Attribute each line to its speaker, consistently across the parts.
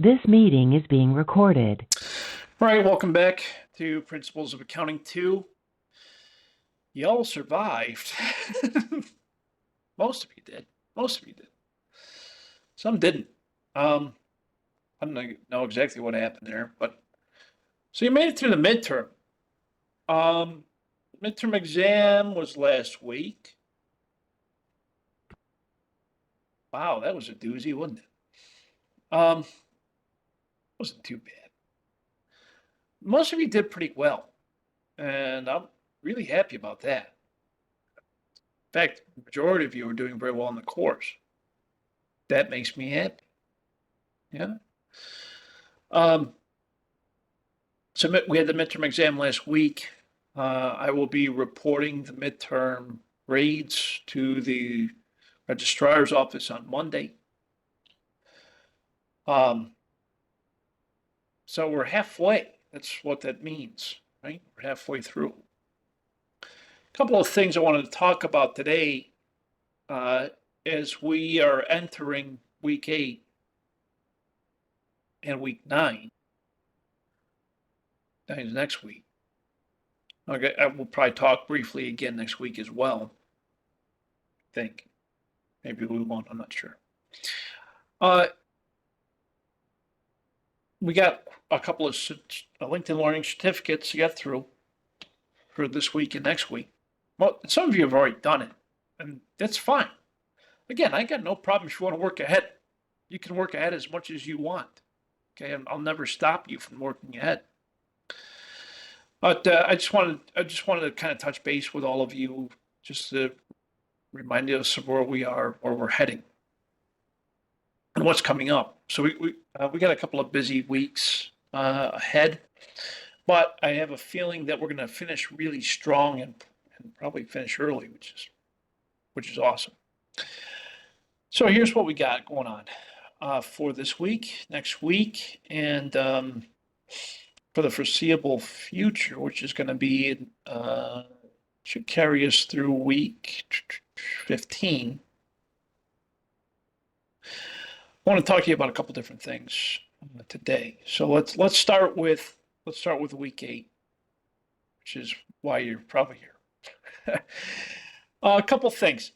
Speaker 1: This meeting is being recorded.
Speaker 2: All right, welcome back to Principles of Accounting 2. Y'all survived. Most of you did. Most of you did. Some didn't. I don't know exactly what happened there, but so you made it through the midterm. Midterm exam was last week. Wow, that was a doozy, wasn't it? Wasn't too bad. Most of you did pretty well, and I'm really happy about that. In fact, the majority of you are doing very well in the course. That makes me happy. Yeah. Um, so we had the midterm exam last week. I will be reporting the midterm grades to the registrar's office on Monday. So we're halfway. That's what that means, right? We're halfway through. A couple of things I wanted to talk about today as we are entering week 8 and week 9. That is next week. Okay, I will probably talk briefly again next week as well. I think. Maybe we won't, I'm not sure. We got a couple of LinkedIn Learning certificates to get through for this week and next week. Well, some of you have already done it, and that's fine. Again, I got no problem if you want to work ahead. You can work ahead as much as you want. Okay, I'll never stop you from working ahead. But I just wanted to kind of touch base with all of you, just to remind us of where we are, where we're heading, and what's coming up. So we got a couple of busy weeks ahead, but I have a feeling that we're going to finish really strong and probably finish early, which is awesome. So here's what we got going on for this week, next week, and for the foreseeable future, which is going to be should carry us through week 15. I want to talk to you about a couple different things today. So let's start with week 8, which is why you're probably here. A couple things.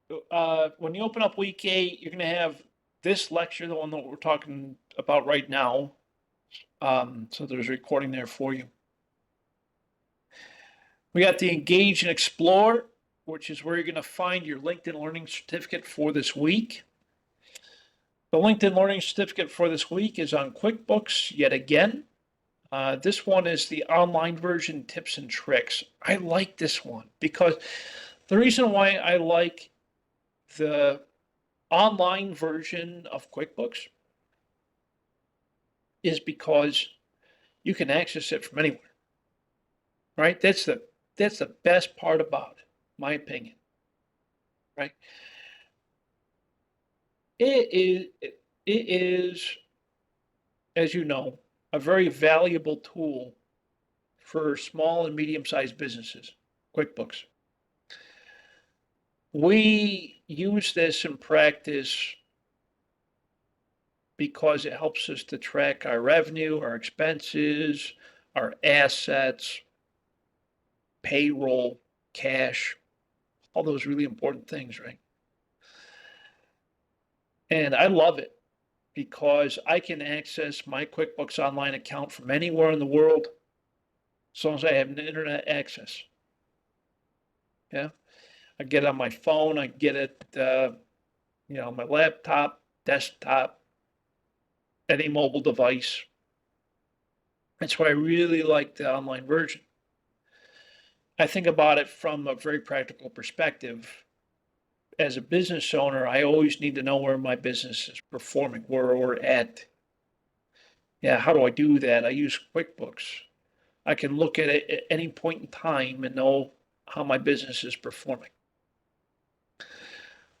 Speaker 2: When you open up week 8, you're going to have this lecture, the one that we're talking about right now. So there's a recording there for you. We got the Engage and Explore, which is where you're going to find your LinkedIn Learning Certificate for this week. The LinkedIn Learning Certificate for this week is on QuickBooks yet again. This one is the online version, tips and tricks. I like this one because the reason why I like the online version of QuickBooks is because you can access it from anywhere, right? That's the best part about it, my opinion, right? It is, as you know, a very valuable tool for small and medium-sized businesses, QuickBooks. We use this in practice because it helps us to track our revenue, our expenses, our assets, payroll, cash, all those really important things, right? And I love it because I can access my QuickBooks Online account from anywhere in the world as long as I have an internet access. Yeah, I get it on my phone, I get it, on my laptop, desktop, any mobile device. That's why I really like the online version. I think about it from a very practical perspective. As a business owner, I always need to know where my business is performing, where we're at. Yeah, how do I do that? I use QuickBooks. I can look at it at any point in time and know how my business is performing.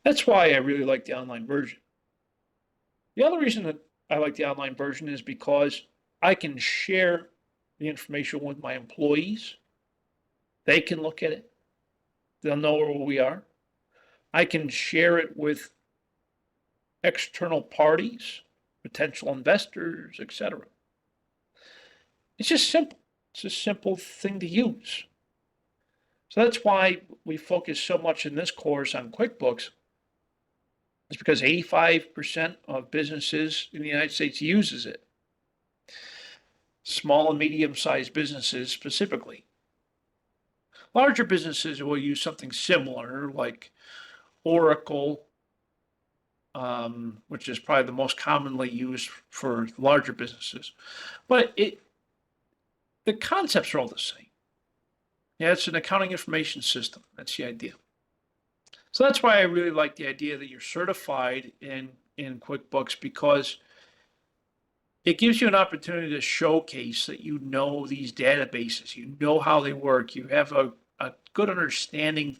Speaker 2: That's why I really like the online version. The other reason that I like the online version is because I can share the information with my employees. They can look at it. They'll know where we are. I can share it with external parties. potential investors, etc. It's just simple. It's a simple thing to use. So that's why we focus so much in this course on QuickBooks. It's because 85% of businesses in the United States uses it. Small and medium-sized businesses specifically. Larger businesses will use something similar like Oracle, which is probably the most commonly used for larger businesses. But the concepts are all the same. Yeah, it's an accounting information system. That's the idea. So that's why I really like the idea that you're certified in QuickBooks, because it gives you an opportunity to showcase that you know these databases, you know how they work, you have a good understanding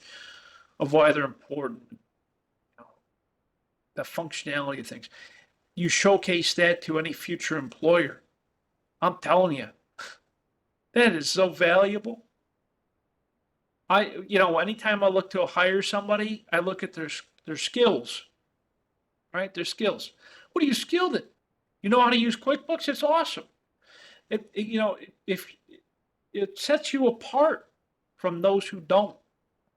Speaker 2: of why they're important, the functionality of things. You showcase that to any future employer. I'm telling you, that is so valuable. Anytime I look to hire somebody, I look at their skills, right? Their skills. What are you skilled at? You know how to use QuickBooks? It's awesome. If it sets you apart from those who don't.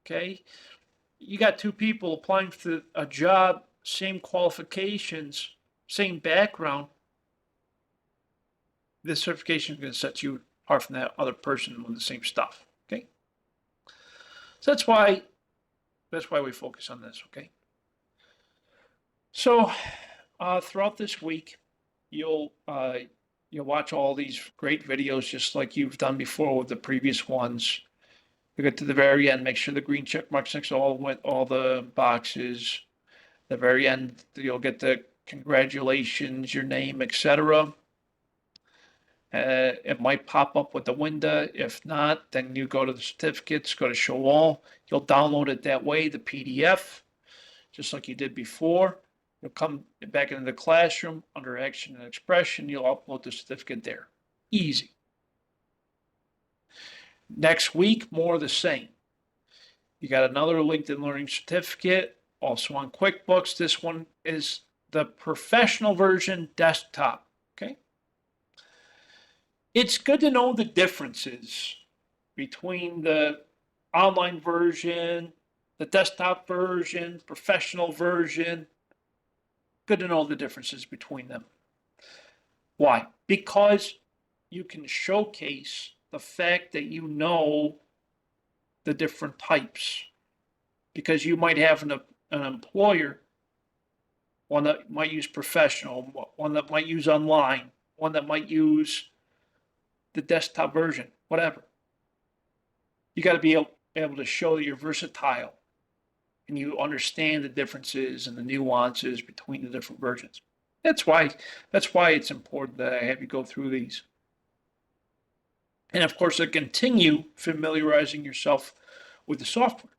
Speaker 2: Okay, you got two people applying for a job, same qualifications, same background. This certification is going to set you apart from that other person with the same stuff. Okay, so that's why we focus on this. Okay, so throughout this week, you'll watch all these great videos just like you've done before with the previous ones. You get to the very end, make sure the green check marks next to all the boxes. The very end, you'll get the congratulations, your name, etc. It might pop up with the window. If not, then you go to the certificates, go to show all. You'll download it that way, the PDF, just like you did before. You'll come back into the classroom under action and expression. You'll upload the certificate there. Easy. Next week, more of the same. You got another LinkedIn Learning certificate, also on QuickBooks. This one is the professional version desktop. Okay. It's good to know the differences between the online version, the desktop version, professional version. Good to know the differences between them. Why? Because you can showcase the fact that you know the different types. Because you might have an employer, one that might use professional, one that might use online, one that might use the desktop version, whatever. You got to be able to show that you're versatile and you understand the differences and the nuances between the different versions. That's why it's important that I have you go through these. And of course, to continue familiarizing yourself with the software.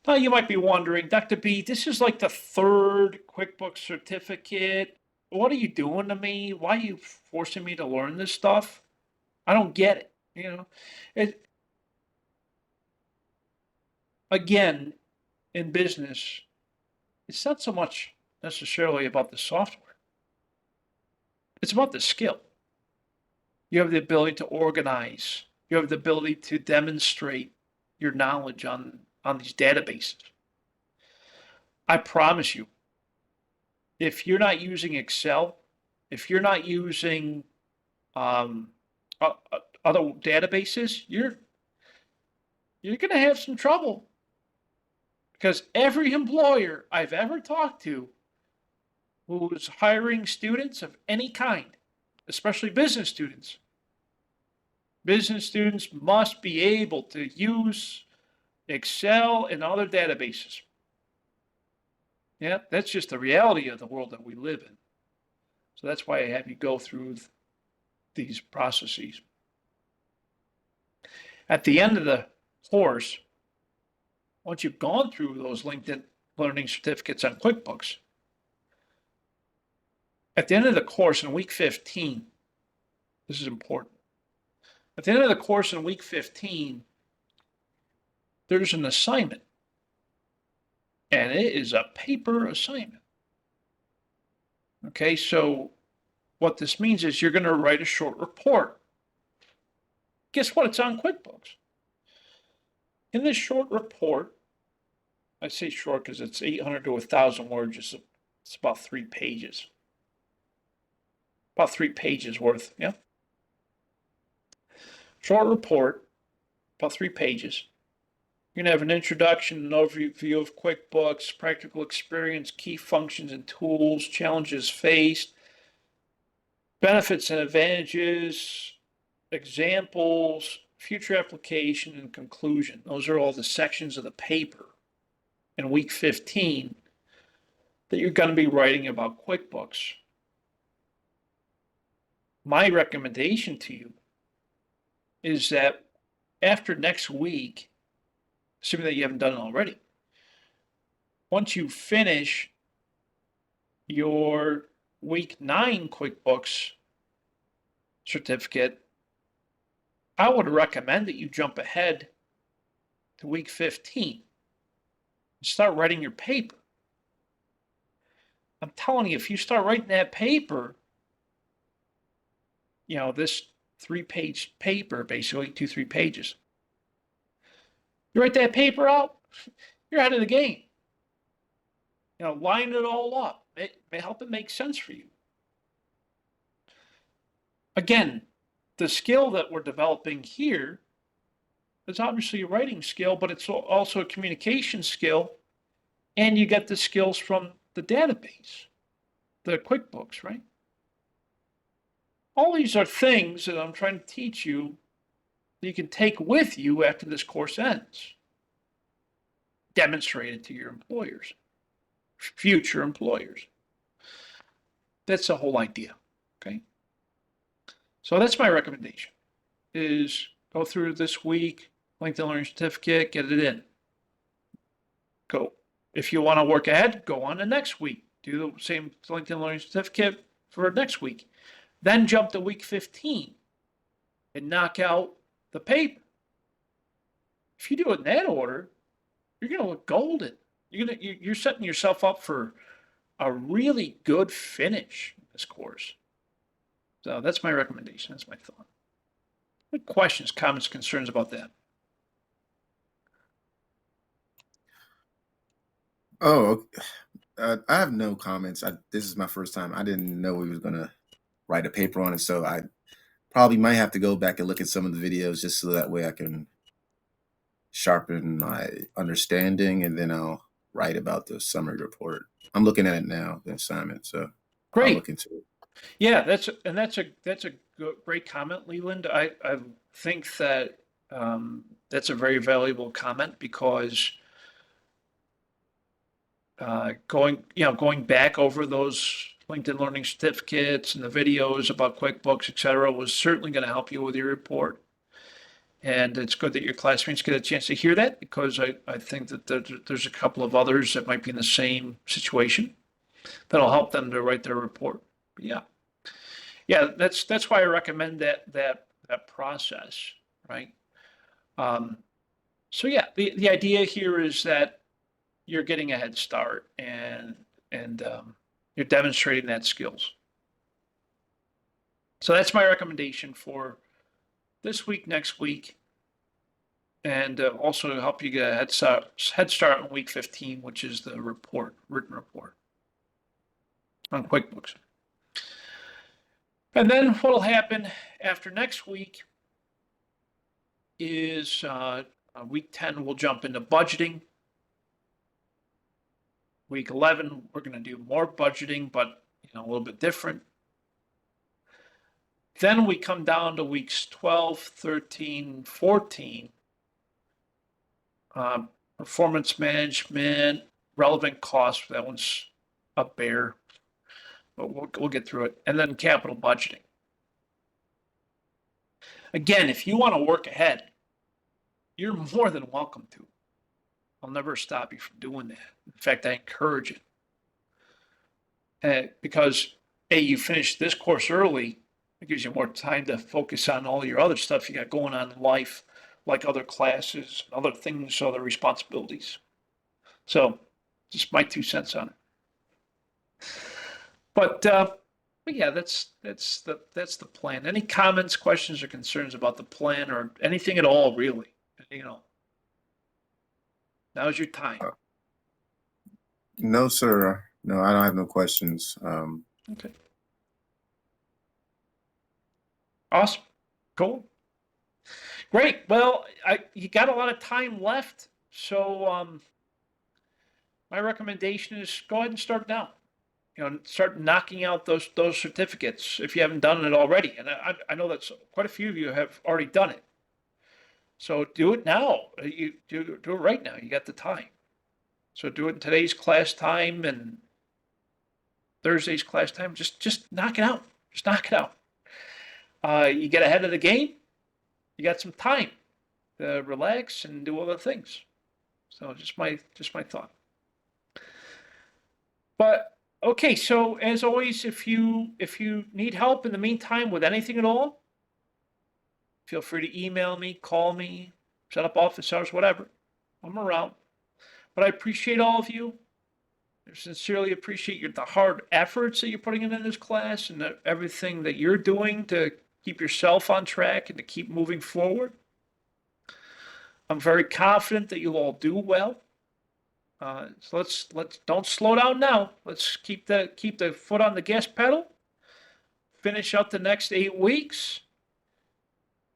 Speaker 2: Now, you might be wondering, Dr. B, this is like the third QuickBooks certificate. What are you doing to me? Why are you forcing me to learn this stuff? I don't get it. Again, in business, it's not so much necessarily about the software. It's about the skill. You have the ability to organize. You have the ability to demonstrate your knowledge on these databases. I promise you, if you're not using Excel, if you're not using other databases, you're going to have some trouble. Because every employer I've ever talked to who's hiring students of any kind, especially business students must be able to use Excel and other databases. Yeah, that's just the reality of the world that we live in. So that's why I have you go through these processes. At the end of the course, once you've gone through those LinkedIn Learning certificates on QuickBooks, at the end of the course in week 15, this is important. At the end of the course in week 15, there's an assignment. And it is a paper assignment. Okay, so what this means is you're going to write a short report. Guess what? It's on QuickBooks. In this short report, I say short because it's 800 to 1,000 words. It's about 3 pages. About 3 pages worth, yeah? Short report, about 3 pages. You're going to have an introduction, an overview of QuickBooks, practical experience, key functions and tools, challenges faced, benefits and advantages, examples, future application, and conclusion. Those are all the sections of the paper in week 15 that you're going to be writing about QuickBooks. My recommendation to you is that after next week, assuming that you haven't done it already, once you finish your week 9 QuickBooks certificate, I would recommend that you jump ahead to week 15 and start writing your paper. I'm telling you, if you start writing that paper, this 3-page paper, basically 2-3 pages, you write that paper out, you're out of the game. Line it all up. Help it make sense for you. Again, the skill that we're developing here is obviously a writing skill, but it's also a communication skill, and you get the skills from the database, the QuickBooks, right? All these are things that I'm trying to teach you that you can take with you after this course ends. Demonstrate it to your employers, future employers. That's the whole idea, okay? So that's my recommendation, is go through this week, LinkedIn Learning Certificate, get it in. Go. If you want to work ahead, go on to next week. Do the same LinkedIn Learning Certificate for next week. Then jump to week 15 and knock out the paper. If you do it in that order, you're going to look golden. You're setting yourself up for a really good finish in this course. So that's my recommendation. That's my thought. What questions, comments, concerns about that?
Speaker 3: Oh, I have no comments. This is my first time. I didn't know we was gonna write a paper on it, so I probably might have to go back and look at some of the videos just so that way I can sharpen my understanding, and then I'll write about the summary report. I'm looking at it now, the assignment, so I'll look
Speaker 2: Great.
Speaker 3: into it.
Speaker 2: Yeah, that's a great comment, Leland. I think that that's a very valuable comment, because going back over those LinkedIn Learning Certificates and the videos about QuickBooks, et cetera, was certainly going to help you with your report. And it's good that your classmates get a chance to hear that, because I think that there's a couple of others that might be in the same situation that'll help them to write their report. But yeah, that's why I recommend that process, right? So yeah, the idea here is that you're getting a head start, and you're demonstrating that skills. So that's my recommendation for this week, next week, and also to help you get a head start on week 15, which is the written report on QuickBooks. And then what'll happen after next week is week 10, we'll jump into budgeting. Week 11, we're going to do more budgeting, but a little bit different. Then we come down to weeks 12, 13, 14. Performance management, relevant costs. That one's a bear, but we'll get through it. And then capital budgeting. Again, if you want to work ahead, you're more than welcome to. I'll never stop you from doing that. In fact, I encourage it. Because you finish this course early, it gives you more time to focus on all your other stuff you got going on in life, like other classes, other things, other responsibilities. So just my 2 cents on it. But yeah, that's the plan. Any comments, questions, or concerns about the plan, or anything at all, really? Now's your time.
Speaker 3: No, sir. No, I don't have no questions.
Speaker 2: Okay. Awesome. Cool. Great. Well, you got a lot of time left, so my recommendation is go ahead and start now. Start knocking out those certificates if you haven't done it already. And I know that quite a few of you have already done it. So do it now. You do it right now. You got the time. So do it in today's class time and Thursday's class time. Just knock it out. Just knock it out. You get ahead of the game. You got some time to relax and do other things. So just my thought. But okay, so as always, if you need help in the meantime with anything at all, feel free to email me, call me, set up office hours, whatever. I'm around. But I appreciate all of you. I sincerely appreciate the hard efforts that you're putting in this class and everything that you're doing to keep yourself on track and to keep moving forward. I'm very confident that you'll all do well. So let's don't slow down now. Let's keep the foot on the gas pedal. Finish out the next 8 weeks,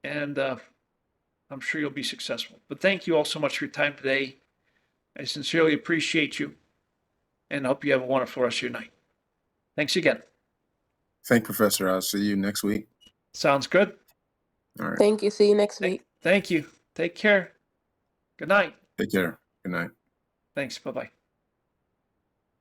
Speaker 2: and I'm sure you'll be successful. But thank you all so much for your time today. I sincerely appreciate you, and hope you have a wonderful rest of your night. Thanks again.
Speaker 3: Thank you, Professor. I'll see you next week.
Speaker 2: Sounds good.
Speaker 3: All right.
Speaker 4: Thank you. See you next week.
Speaker 2: Thank you. Take care. Good night.
Speaker 3: Take care. Good night.
Speaker 2: Thanks. Bye-bye.